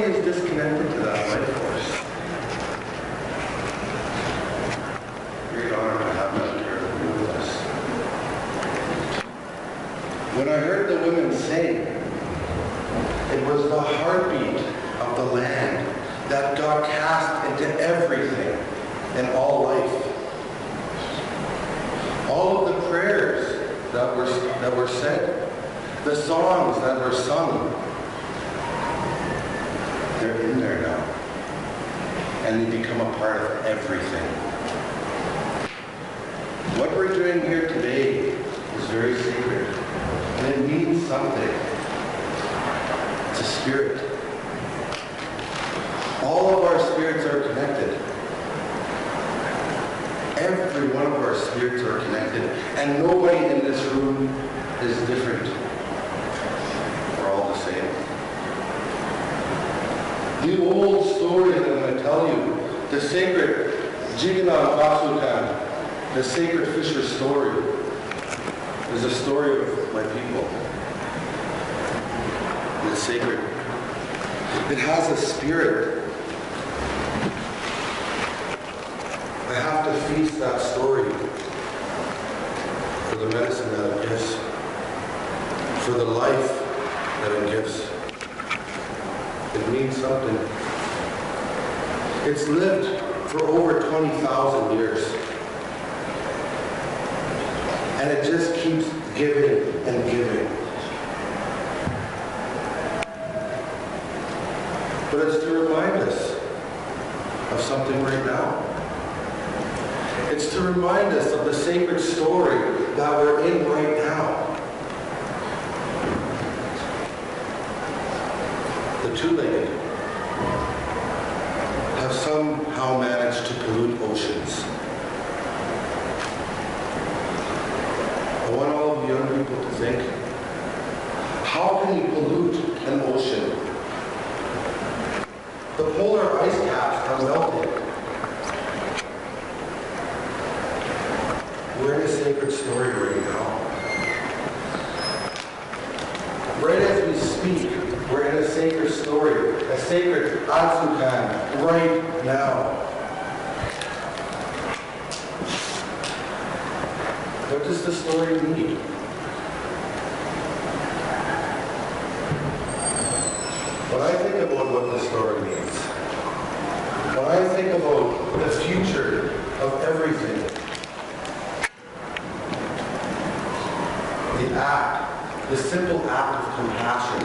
is disconnected to that life force. Great honor to have that here with us. When I heard the women sing, it was the heartbeat of the land that God cast into everything in all life. All of the prayers that were said, the songs that were sung, they're in there now. And they become a part of everything. What we're doing here today is very sacred. And it means something. It's a spirit. All of our spirits are connected. Every one of our spirits are connected. And nobody in this room is different. We're all the same. The old story that I'm going to tell you, the sacred Jiganan Basukan, the sacred fisher story, is a story of my people. It's sacred. It has a spirit. I have to feast that story for the medicine that it gives, for the life that it gives. It means something. It's lived for over 20,000 years. And it just keeps giving and giving. But it's to remind us of something right now. It's to remind us of the sacred story that we're in right now. The two-legged have somehow managed to pollute oceans. I want all of you young people to think, how can you pollute an ocean? The polar ice caps are melting. We're in a sacred story right now. Right as we speak, we're in a sacred story, a sacred Atsukan right now. What does the story need? When I think about what the story means, when I think about the future of everything, the act, the simple act of compassion,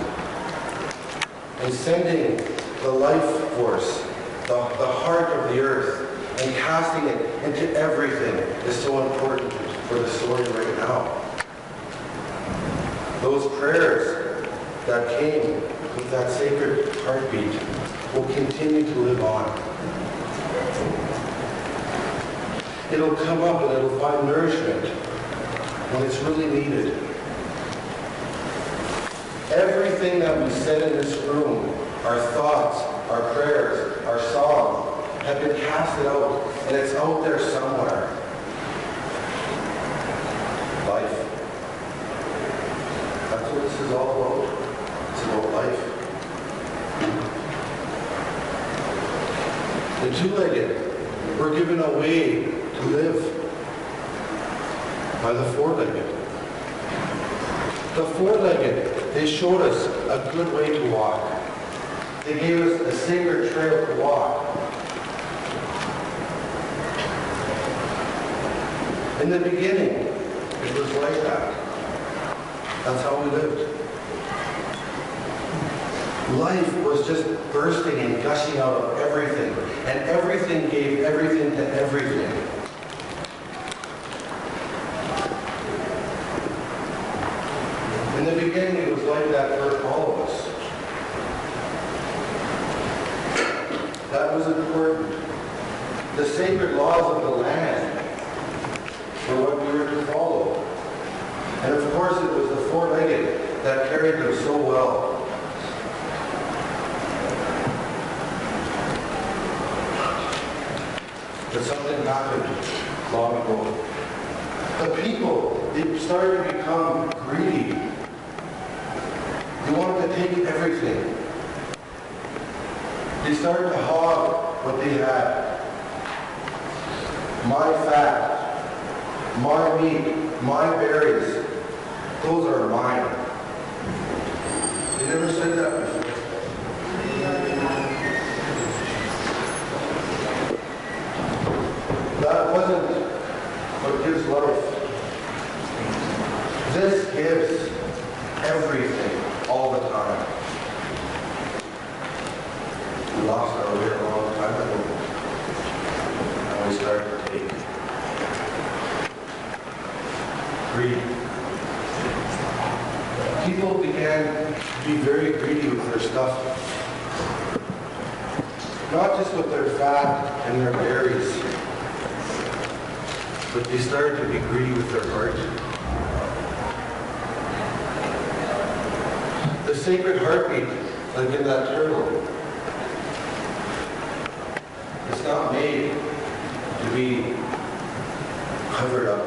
and sending the life force, the heart of the earth, and casting it into everything is so important for the story right now. Those prayers that came with that sacred heartbeat will continue to live on. It'll come up and it'll find nourishment when it's really needed. Everything that we said in this room, our thoughts, our prayers, our song, have been casted out, and it's out there somewhere. Life. That's what this is all about. It's about life. The two-legged were given a way to live by the four-legged. The four-legged, they showed us a good way to walk. They gave us a sacred trail to walk. In the beginning, it was like that. That's how we lived. Life was just bursting and gushing out of everything, and everything gave everything to everything. In the beginning, it was like that for all of us. That was important. The sacred laws of the land were what we were to follow. And of course, it was the four-legged that carried them so well. But something happened long ago. The people, they started to become greedy. They wanted to take everything. They started to hog what they had. My fat, my meat, my berries, those are mine. They never said that before. That wasn't what gives life. This gives everything, all the time. We lost our way a long time ago. And we started to take. Greed. People began to be very greedy with their stuff. Not just with their fat and their berries, but they started to be greedy with their heart. The sacred heartbeat, like in that turtle, it's not made to be covered up.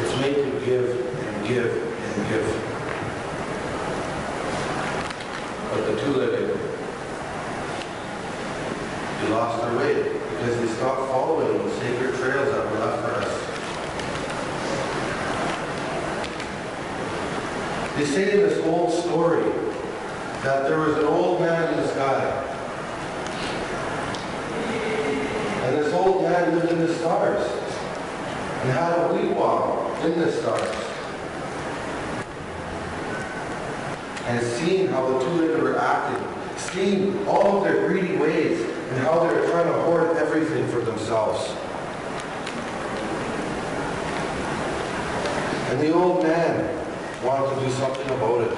It's made to give and give and give. But the two-legged, they lost their way because they stopped following the sacred trails that were left for us. They say in this old story that there was an old man in the sky. And this old man lived in the stars and had a wigwam in the stars. And seeing how the two-legged were acting, seeing all of their greedy ways and how they were trying to hoard everything for themselves. And the old man wanted to do something about it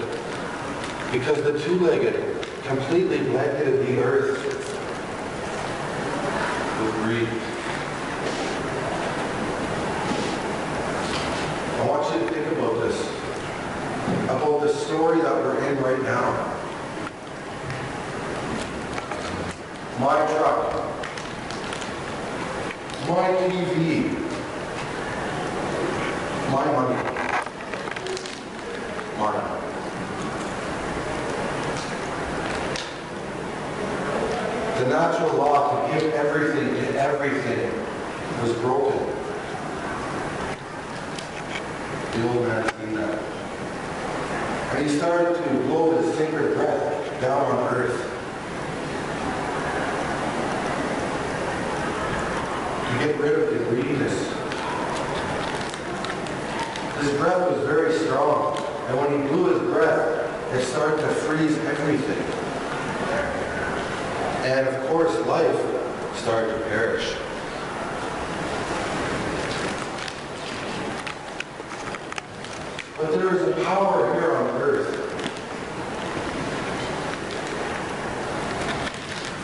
because the two-legged completely blanketed the earth with greed. I want you to think about this, about the story that we're in right now. My truck, my TV, my money, mine. The natural law to give everything to everything was broken. The old man seen that. And he started to blow his sacred breath down on earth. To get rid of the greediness. His breath was very strong. And when he blew his breath, it started to freeze everything. And of course, life started to perish. But there is a power here on earth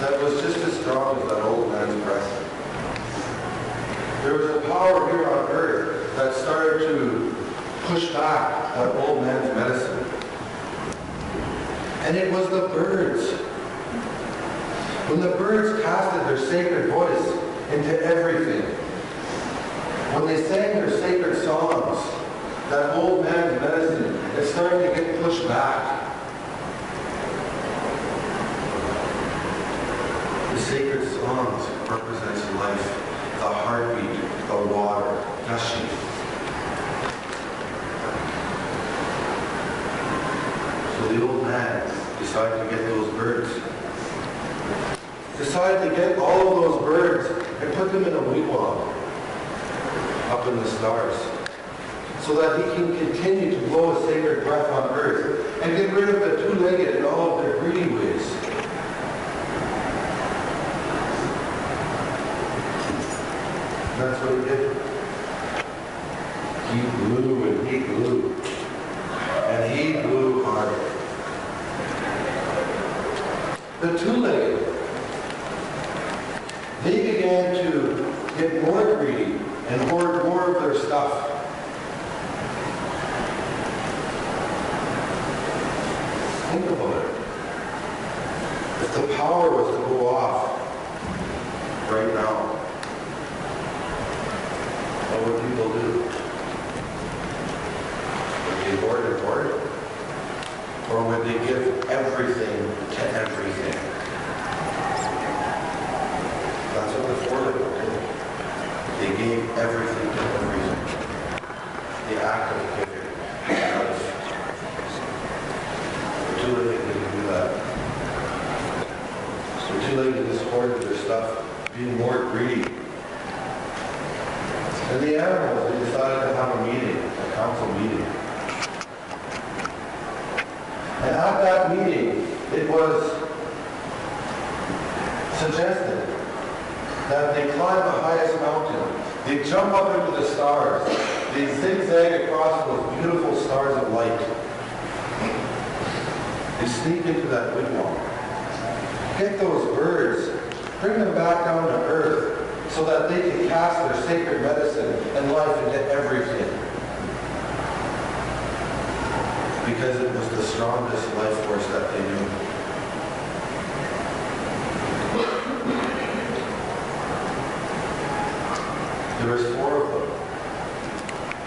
that was just as strong as that old man's breath. There was a power here on earth that started to push back that old man's medicine. And it was the birds. When the birds casted their sacred voice into everything, when they sang their sacred songs, that old man's medicine is starting to get pushed back. The sacred songs represents life, the heartbeat, the water, gushing. So the old man decided to get those birds. Decided to get all of those birds and put them in a wigwam up in the stars so that he can continue to blow a sacred breath on earth and get rid of the two-legged and all of their greedy ways. That's what he did. He blew and he blew. And he blew hard. The two-legged, they began to get more greedy and hoard more of their stuff. Think about it. If the power was to go off right now, what would people do? Would they hoard and hoard? Or would they give everything to everything? everything to everything. The act of giving life. The two-legged didn't do that. The two-legged just hoarded their stuff, being more greedy. And the animals, they decided to have a meeting, a council meeting. And at that meeting, it was suggested that they climb the highest mountain, they jump up into the stars, they zigzag across those beautiful stars of light. They sneak into that wigwam, get those birds, bring them back down to earth so that they can cast their sacred medicine and life into everything. Because it was the strongest life force that they knew. There was 4 of them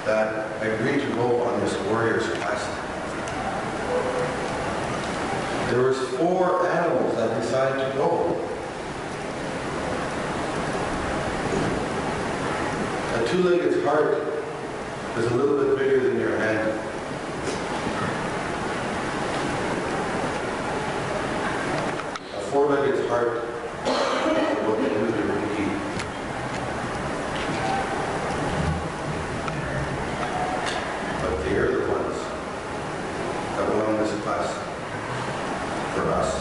that agreed to go on this warrior's quest. There was 4 animals that decided to go. A two-legged's heart is a little bit bigger than your hand. A 4-legged's heart is what they do with your key. But they are the ones that went on this quest for us.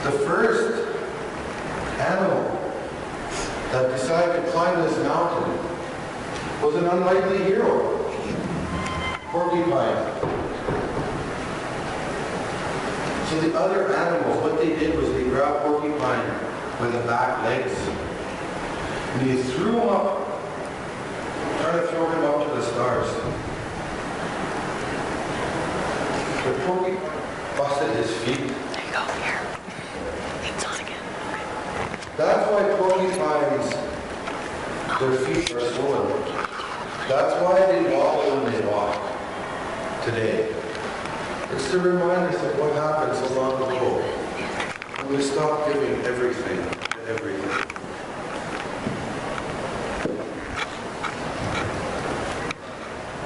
The first animal that decided to climb this mountain was an unlikely hero, porcupine. So the other animals, what they did was they grabbed porcupine by the back legs and they threw him up, trying to throw him up to the stars. The porcupine busted his feet. There you go, here. It's on again. That's why porcupines, their feet are swollen. That's why they wobble when they walk today. It's to remind us of what happened so long ago when we stopped giving everything to everything.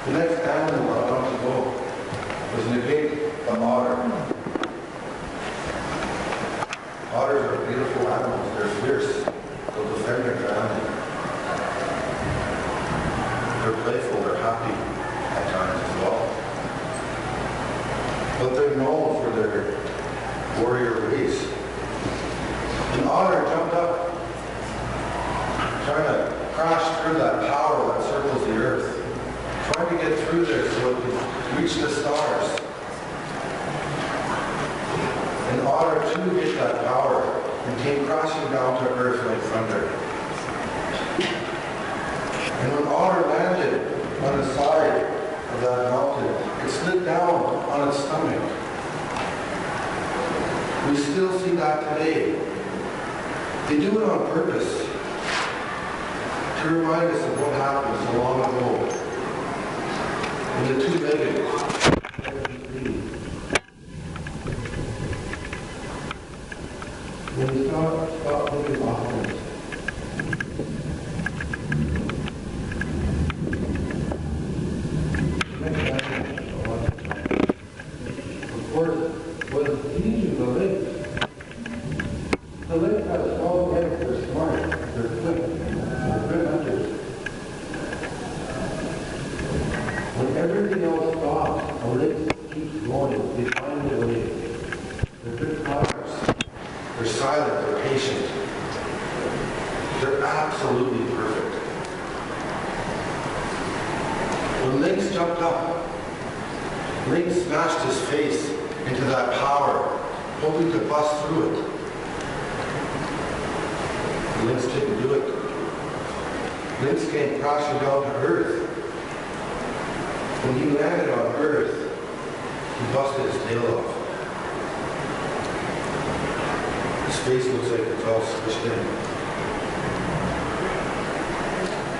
The next animal I want to go was Nagate, the otter. Otters are beautiful animals. They're fierce. They'll defend their family. They're playful. They're happy at times as well. But they're known for their warrior ways. An otter jumped up, trying to crash through that tower that circles the earth, trying to get through there so it could reach the stars. An otter too hit that tower and came crashing down to earth like thunder. And when otter landed on the side of that mountain, it slid down on its stomach. We still see that today. They do it on purpose to remind us of what happened so long ago when the two-legged when we stop looking backwards. Of course, was teaching the lakes. The lakes have small legs, they're smart, they're quick, they're good hunters. When everything else stops, the lakes keeps going, they find their way. They're good climbers. They're silent, they're patient. They're absolutely perfect. When Lynx jumped up, Lynx smashed his face into that power, hoping to bust through it. Lynx didn't do it. Lynx came crashing down to earth. When he landed on earth, he busted his tail off. His face looks like it's all squished in.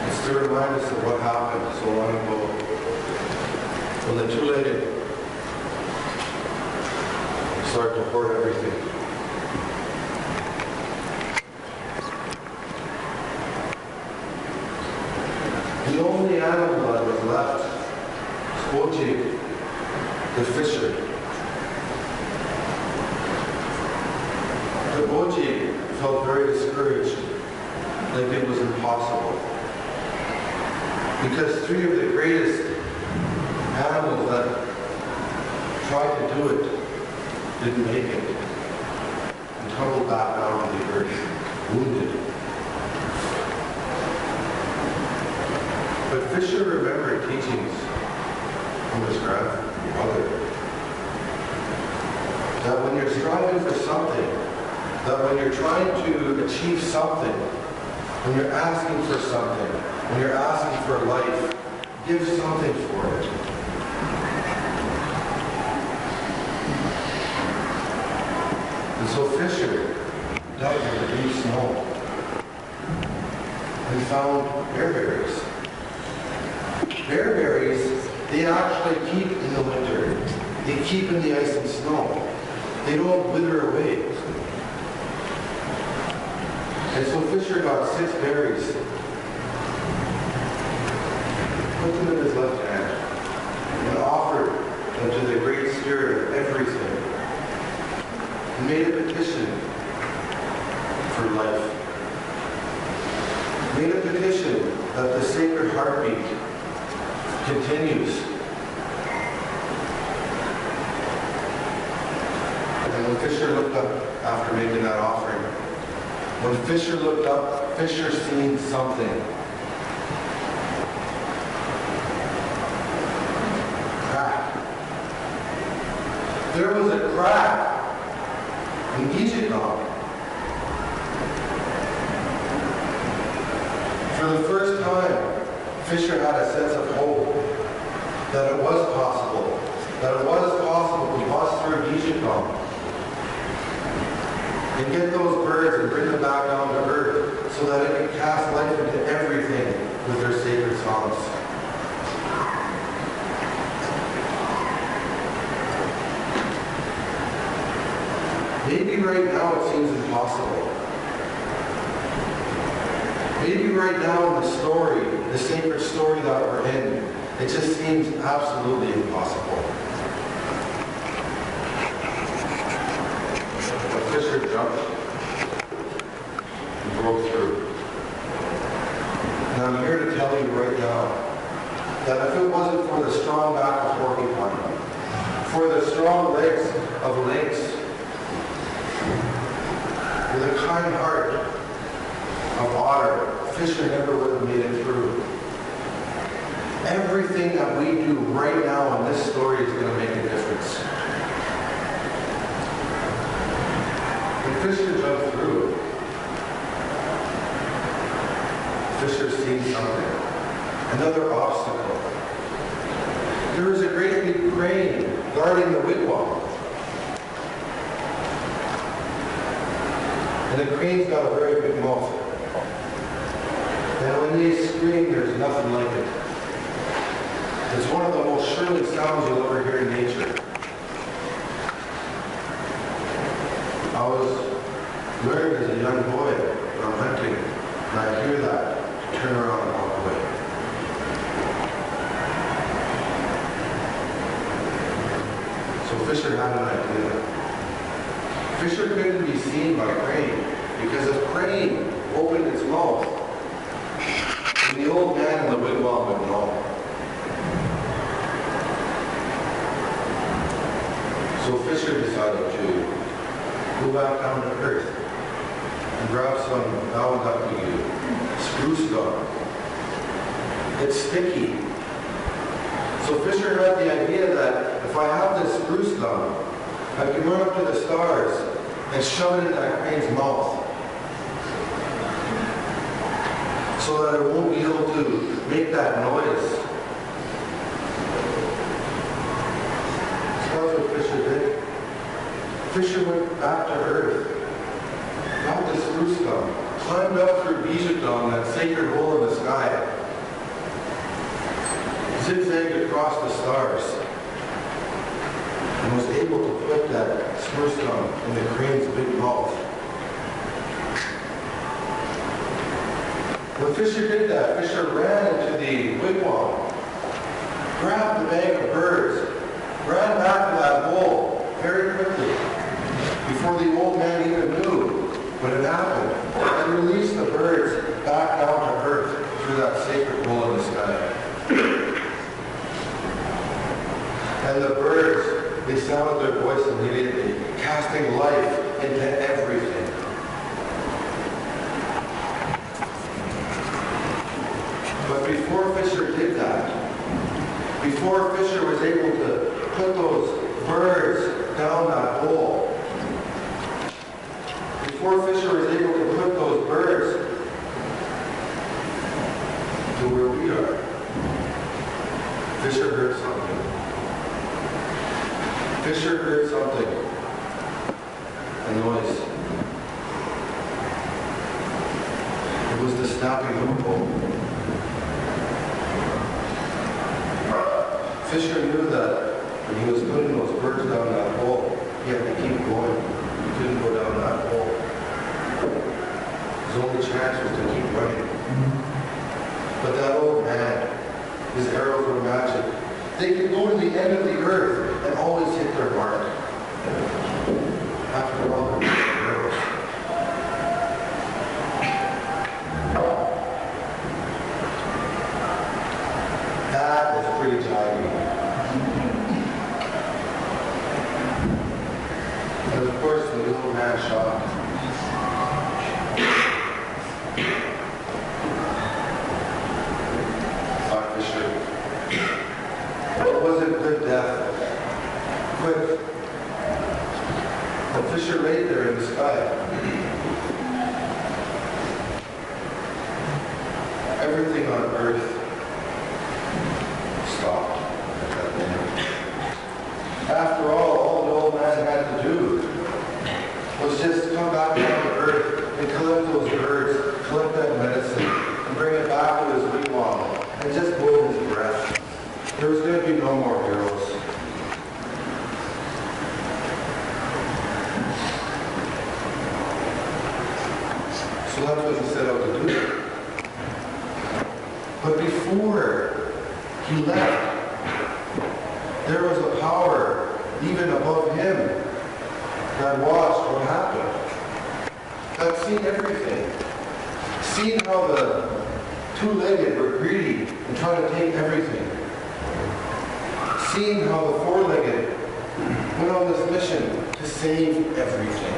It's to remind us of what happened so long ago when the two-legged started to hoard everything. Fisher. The Boji felt very discouraged, like it was impossible. Because three of the greatest animals that tried to do it didn't make it and tumbled back down to the earth, wounded. But Fisher remembered teachings from his grandmother that when you're striving for something, that when you're trying to achieve something, when you're asking for something, when you're asking for life, give something for it. And so Fisher dug in the deep snow and found bearberries. Bearberries, they actually keep in the winter. They keep in the ice and snow. They don't wither away. And so Fisher got 6 berries, put them in his left hand, and offered them to the Great Spirit of everything. He made a petition for life. Made a petition that the sacred heartbeat continues. And when Fisher looked up after making that offering, when Fisher looked up, Fisher seen something. Crack. There was a crack in H.O.M.E. For the first time, Fisher had a sense of hope that it was possible to bust through H.O.M.E. and get those birds and bring them back down to earth so that it can cast life into everything with their sacred songs. Maybe right now it seems impossible. Maybe right now in the story, the sacred story that we're in, it just seems absolutely impossible. But Fisher jumped and broke through. And I'm here to tell you right now that if it wasn't for the strong back of porcupine, for the strong legs of lynx, for the kind heart of otter, Fisher never would have made it through. Everything that we do right now in this story is going to make a difference. When Fisher jumped through, Fisher seen something. Another obstacle. There was a great big crane guarding the wigwam. And the crane's got a very big mouth. And when they scream, there's nothing like it. It's one of the most shrilling sounds you'll ever hear in nature. I was learning as a young boy when I'm hunting, and I hear that, turn around and walk away. So Fisher had an idea. Fisher couldn't be seen by Crane, because if Crane opened its mouth, then the old man in the wigwam would know. So Fisher decided to go back down to earth and grab some spruce gum. It's sticky. So Fisher had the idea that if I have this spruce gum, I can run up to the stars and shove it in that crane's mouth so that it won't be able to make that noise. So that's what Fisher did. Fisher went back to earth, got the spruce gum, climbed up through H.O.M.E, that sacred hole in the sky, zigzagged across the stars, and was able to put that spruce gum in the crane's big mouth. When Fisher did that, Fisher ran into the wigwam, grabbed the bag of birds, ran back to that hole very quickly, before the old man even knew what had happened, and released the birds back down to earth through that sacred hole in the sky. And the birds, they sounded their voice immediately, casting life into everything. But before Fisher did that, before Fisher was able to put those birds down that hole, before Fisher was able to put those birds to where we are, Fisher heard something. Fisher heard something. A noise. It was the snapping of a bolt. Fisher knew that when he was putting those birds down that hole, he had to keep going. He couldn't go down that hole. His only chance was to keep running. But that old man, his arrows were magic. They could go to the end of the earth and always hit their mark. After all, they're arrows. That is pretty jivey. And of course, the little man shot. Thought Fisher. It wasn't good death. Quick. The Fisher laid there in the sky. Everything on earth stopped at that moment. After all the old man had to do was just come back down to earth and collect those birds, collect that medicine, and bring it back to his wigwam, and just blow his breath. There was going to be no more arrows. So that's what he set out to do. But before he left, there was a power even above him that watched what happened, that seen everything, seen how the two-legged were greedy and trying to take everything, seen how the four-legged went on this mission to save everything.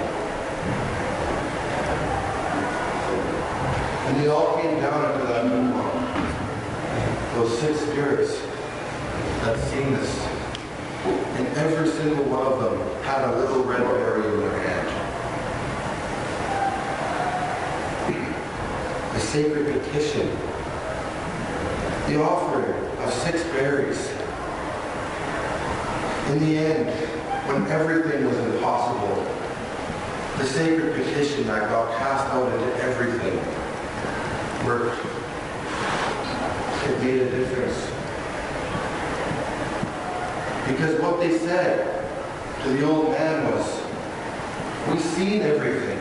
And they all came down into that moonlight. Those 6 spirits that seen this. And every single one of them had a little red berry in their hand. The sacred petition. The offering of 6 berries. In the end, when everything was impossible, the sacred petition that got cast out into everything worked. It made a difference. Because what they said to the old man was, we've seen everything.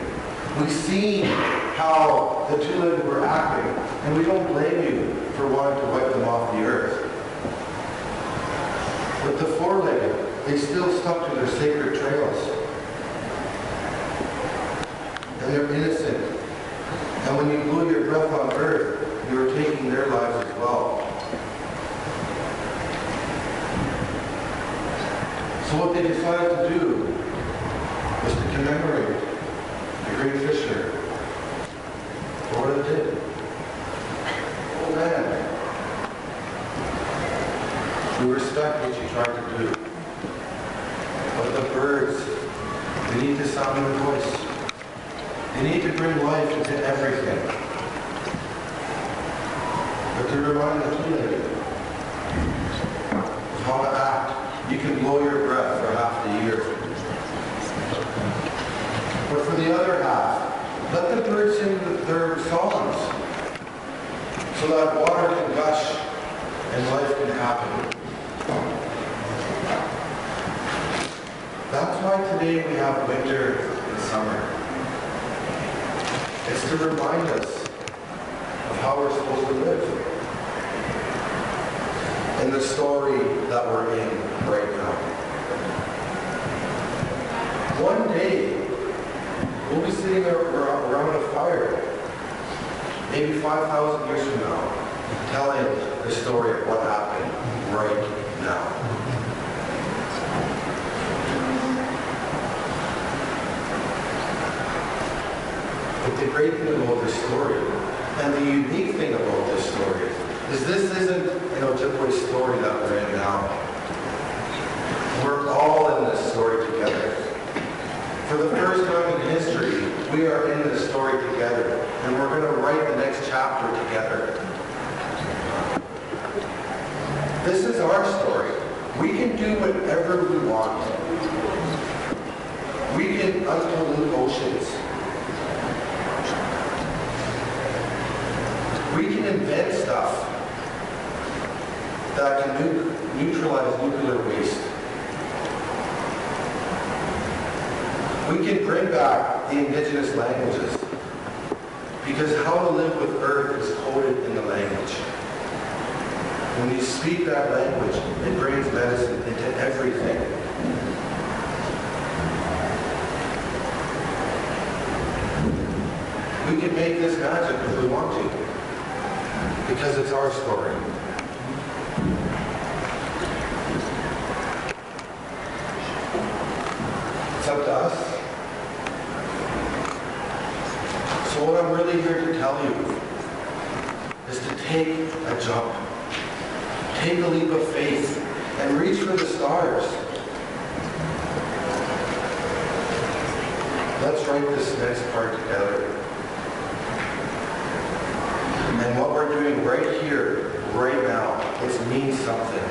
We've seen how the two-legged were acting, and we don't blame you for wanting to wipe them off the earth. But the four-legged, they still stuck to their sacred trails. And they're innocent. And when you blew your breath on earth, you were taking their lives as well. So what they decided to do was to commemorate the great Fisher for what it did. Oh man, we respect what you tried to do. But the birds, they need to sound your voice. They need to bring life into everything. But to remind the two-legged of how to act. You can blow your breath for half the year. But for the other half, let the birds sing their songs so that water can gush and life can happen. That's why today we have winter and summer. It's to remind us of how we're supposed to live in the story that we're in right now. day, we'll be sitting around a fire, maybe 5,000 years from now, telling the story of what happened right now. But the great thing about this story, and the unique thing about this story, is this isn't an Ojibwe story that we're in now. We're all in this story together. For the first time in history, we are in this story together, and we're going to write the next chapter together. This is our story. We can do whatever we want. We can unpollute oceans. We can invent stuff that can neutralize nuclear waste. We can bring back the indigenous languages, because how to live with Earth is coded in the language. When you speak that language, it brings medicine into everything. We can make this magic if we want to, because it's our story. It's up to us. So what I'm really here to tell you is to take a jump. Take a leap of faith and reach for the stars. Let's write this next part together. And what we're doing right here, right now, it means something.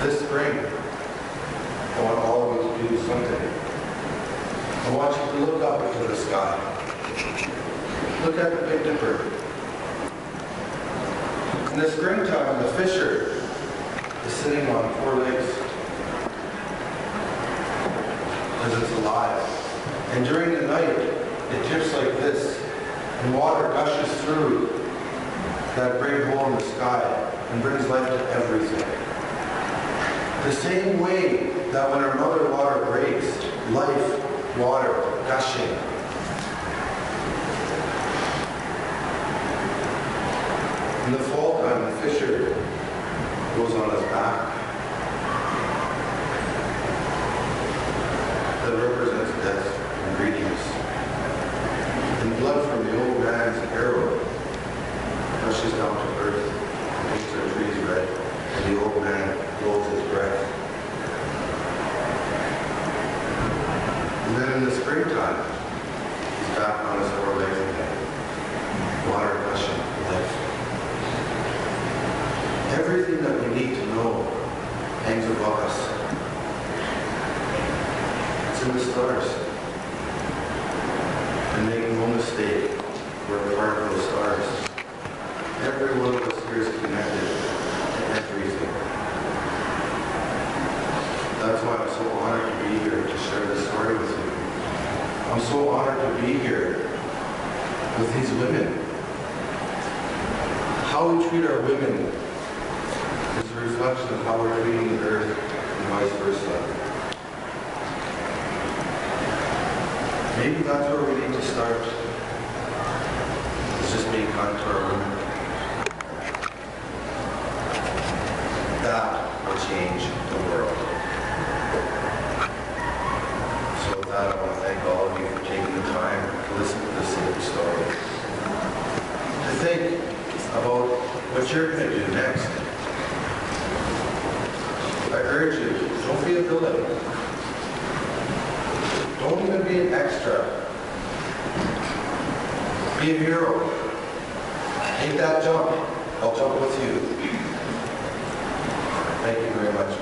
This spring, I want all of you to do something. I want you to look up into the sky. Look at the Big Dipper. In the springtime, the fisher is sitting on 4 legs because it's alive. And during the night, it tips like this, and water gushes through that great hole in the sky and brings life to everything. The same way that when our mother water breaks, life, water, gushing. In the fall time, the fisher goes on his back. That represents death and greediness. And blood from the old man's arrow rushes down to earth and makes our trees red, and the old man blows his breath. And then in the springtime, he's back on his 4 legs again. Water gushing, life. Everything that we need to know hangs above us. It's in the stars. And make no mistake, we're a part of those stars. Every one of us here is connected to everything. That's why I'm so honored to be here to share this story with you. I'm so honored to be here with these women. How we treat our women is a reflection of how we're treating the earth and vice versa. Maybe that's where we need to start. It's just being kind to our women. That will change the world. So with that, I want to thank all of you for taking the time to listen to this simple story. To think about what you're going to do next. I urge you, don't be a villain. Don't even be an extra. Be a hero. Take that jump. I'll jump with you. Thank you very much.